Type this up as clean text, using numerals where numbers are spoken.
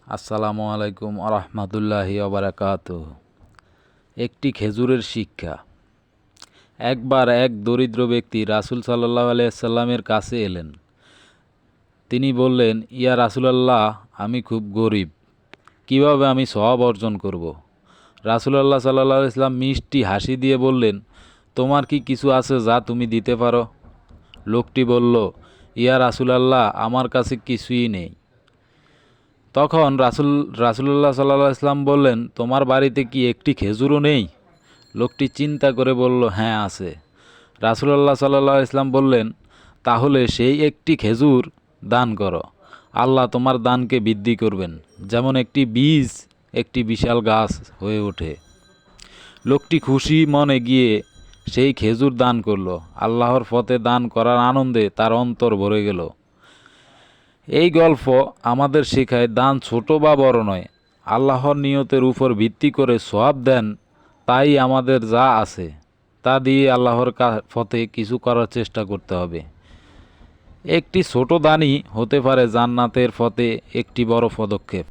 আসসালামু আলাইকুম আরহামতুল্লাহি ওবারাকাতুহু। একটি খেজুরের শিক্ষা। একবার এক দরিদ্র ব্যক্তি রাসূল সাল্লাল্লাহু আলাইহি সাল্লামের কাছে এলেন। তিনি বললেন, ইয়া রাসূলুল্লাহ, আমি খুব গরিব, কিভাবে আমি সওয়াব অর্জন করব? রাসূলুল্লাহ সাল্লাল্লাহু আলাইহি সাল্লাম মিষ্টি হাসি দিয়ে বললেন, তোমার কি কিছু আছে যা তুমি দিতে পারো? লোকটি বলল, ইয়া রাসূলুল্লাহ, আমার কাছে কিছুই নেই। তখন রাসূলুল্লাহ সাল্লাল্লাহু আলাইহি সাল্লাম বললেন, তোমার বাড়িতে কি একটি খেজুরও নেই? লোকটি চিন্তা করে বলল, হ্যাঁ আছে। রাসূলুল্লাহ সাল্লাল্লাহু আলাইহি সাল্লাম বললেন, তাহলে সেই একটি খেজুর দান করো, আল্লাহ তোমার দানকে বৃদ্ধি করবেন, যেমন একটি বীজ একটি বিশাল গাছ হয়ে ওঠে। লোকটি খুশি মনে গিয়ে সেই খেজুর দান করল। আল্লাহর পথে দান করার আনন্দে তার অন্তর ভরে গেল। এই গল্প আমাদের শেখায়, দান ছোট বা বড় নয়, আল্লাহর নিয়তের উপর ভিত্তি করে সওয়াব দেন। তাই আমাদের যা আছে তা দিয়ে আল্লাহর পথে কিছু করার চেষ্টা করতে হবে। একটি ছোট দানই হতে পারে জান্নাতের পথে একটি বড় পদক্ষেপ।